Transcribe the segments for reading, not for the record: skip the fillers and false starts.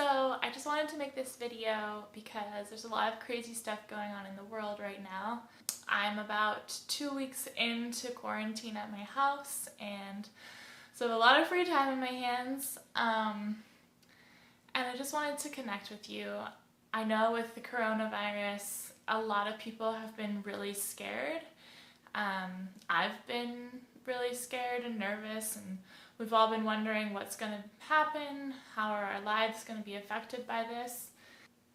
So I just wanted to make this video because there's a lot of crazy stuff going on in the world right now. I'm about 2 weeks into quarantine at my house, and so I have a lot of free time in my hands, and I just wanted to connect with you. I know with the coronavirus, a lot of people have been really scared. I've been really scared and nervous, and we've all been wondering what's going to happen, how are our lives going to be affected by this.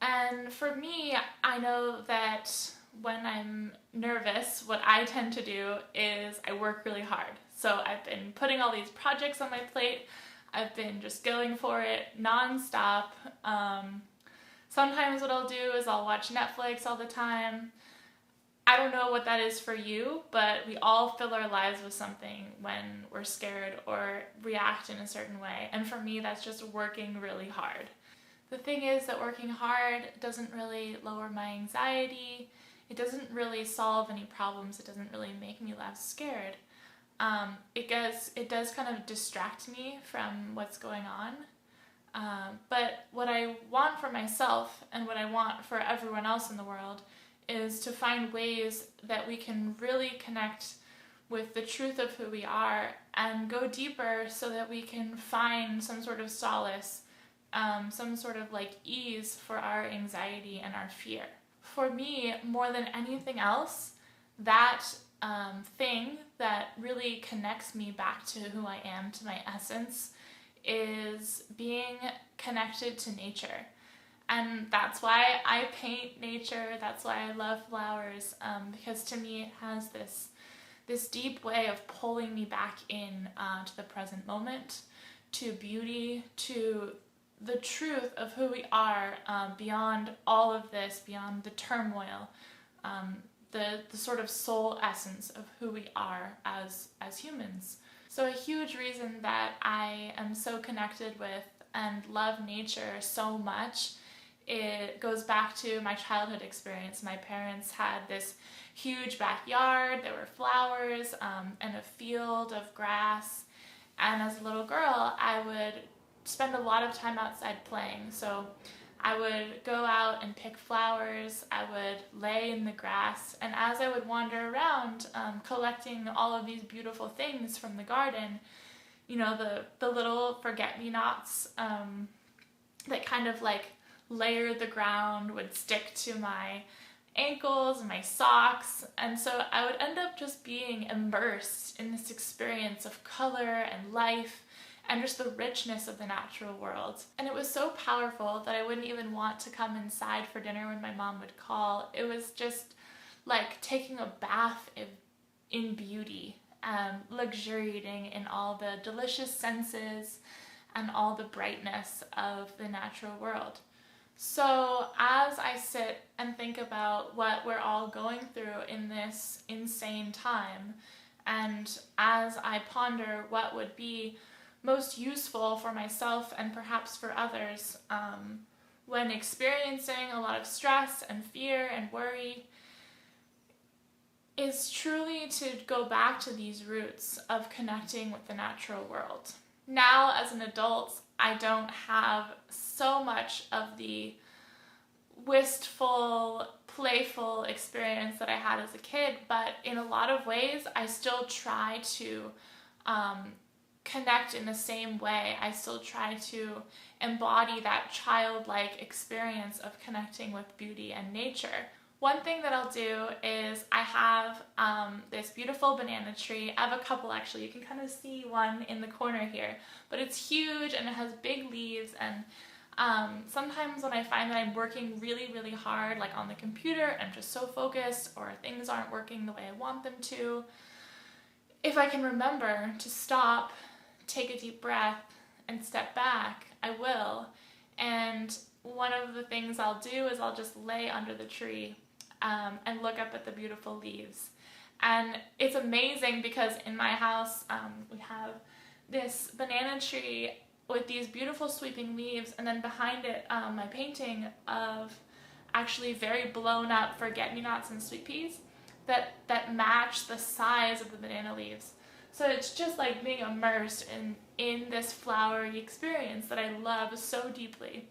And for me, I know that when I'm nervous, what I tend to do is I work really hard. So I've been putting all these projects on my plate. I've been just going for it nonstop. Sometimes what I'll do is I'll watch Netflix all the time. I don't know what that is for you, but we all fill our lives with something when we're scared or react in a certain way. And for me, that's just working really hard. The thing is that working hard doesn't really lower my anxiety. It doesn't really solve any problems. It doesn't really make me less scared. It does kind of distract me from what's going on. But what I want for myself and what I want for everyone else in the world is to find ways that we can really connect with the truth of who we are and go deeper so that we can find some sort of solace, some sort of ease for our anxiety and our fear. For me, more than anything else, that thing that really connects me back to who I am, to my essence, is being connected to nature. And that's why I paint nature, that's why I love flowers, because to me it has this deep way of pulling me back in to the present moment, to beauty, to the truth of who we are beyond all of this, beyond the turmoil, the sort of soul essence of who we are as humans. So a huge reason that I am so connected with and love nature so much, it goes back to my childhood experience. My parents had this huge backyard, there were flowers, and a field of grass, and as a little girl I would spend a lot of time outside playing. So I would go out and pick flowers, I would lay in the grass, and as I would wander around collecting all of these beautiful things from the garden, you know, the little forget-me-nots that kind of layered the ground would stick to my ankles and my socks, and so I would end up just being immersed in this experience of color and life and just the richness of the natural world. And it was so powerful that I wouldn't even want to come inside for dinner when my mom would call. It was just like taking a bath in beauty, luxuriating in all the delicious senses and all the brightness of the natural world. So as I sit and think about what we're all going through in this insane time, and as I ponder what would be most useful for myself and perhaps for others when experiencing a lot of stress and fear and worry, is truly to go back to these roots of connecting with the natural world. Now, as an adult, I don't have so much of the wistful, playful experience that I had as a kid, but in a lot of ways, I still try to connect in the same way. I still try to embody that childlike experience of connecting with beauty and nature. One thing that I'll do is I have this beautiful banana tree. I have a couple actually. You can kind of see one in the corner here, but it's huge and it has big leaves, and sometimes when I find that I'm working really, really hard, like on the computer, I'm just so focused or things aren't working the way I want them to, if I can remember to stop, take a deep breath, and step back, I will. And one of the things I'll do is I'll just lay under the tree and look up at the beautiful leaves. And it's amazing because in my house we have this banana tree with these beautiful sweeping leaves, and then behind it my painting of actually very blown up forget-me-nots and sweet peas that match the size of the banana leaves. So it's just like being immersed in this flowery experience that I love so deeply.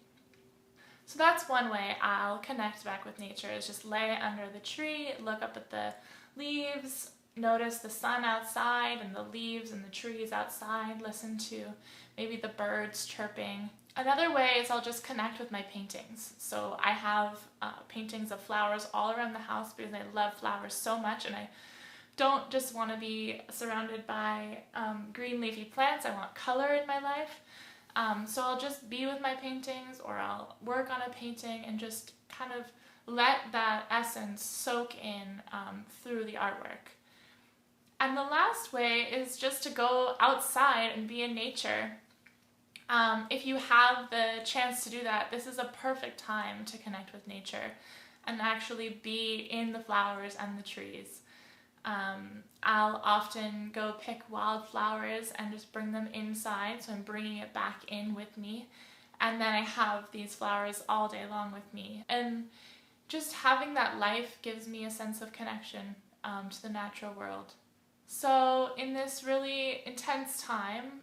So that's one way I'll connect back with nature, is just lay under the tree, look up at the leaves, notice the sun outside and the leaves and the trees outside, listen to maybe the birds chirping. Another way is I'll just connect with my paintings. So I have paintings of flowers all around the house because I love flowers so much, and I don't just want to be surrounded by green leafy plants. I want color in my life. So I'll just be with my paintings, or I'll work on a painting and just kind of let that essence soak in through the artwork. And the last way is just to go outside and be in nature. If you have the chance to do that, this is a perfect time to connect with nature and actually be in the flowers and the trees. I'll often go pick wildflowers and just bring them inside, so I'm bringing it back in with me. And then I have these flowers all day long with me. And just having that life gives me a sense of connection to the natural world. So in this really intense time,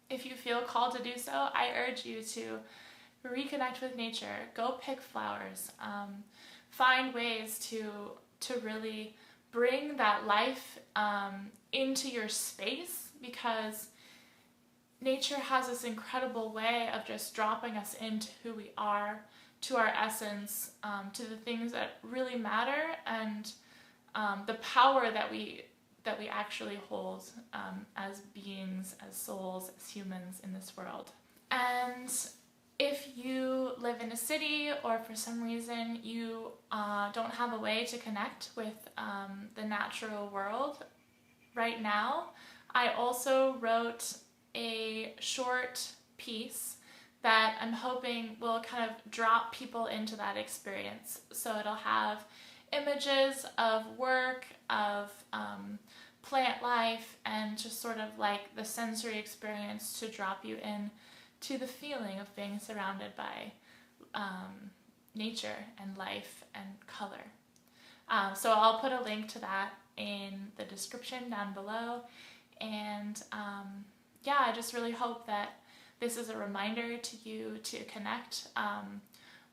if you feel called to do so, I urge you to reconnect with nature. Go pick flowers. Find ways to really bring that life into your space, because nature has this incredible way of just dropping us into who we are, to our essence, to the things that really matter, and the power that we actually hold as beings, as souls, as humans in this world. And if you live in a city, or for some reason you don't have a way to connect with the natural world right now, I also wrote a short piece that I'm hoping will kind of drop people into that experience. So it'll have images of work, of plant life, and just sort of like the sensory experience to drop you in to the feeling of being surrounded by nature and life and color. So I'll put a link to that in the description down below. And yeah, I just really hope that this is a reminder to you to connect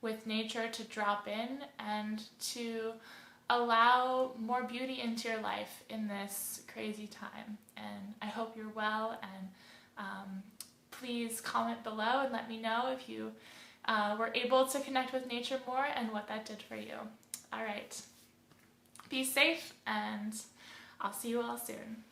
with nature, to drop in, and to allow more beauty into your life in this crazy time. And I hope you're well, and please comment below and let me know if you were able to connect with nature more and what that did for you. All right, be safe, and I'll see you all soon.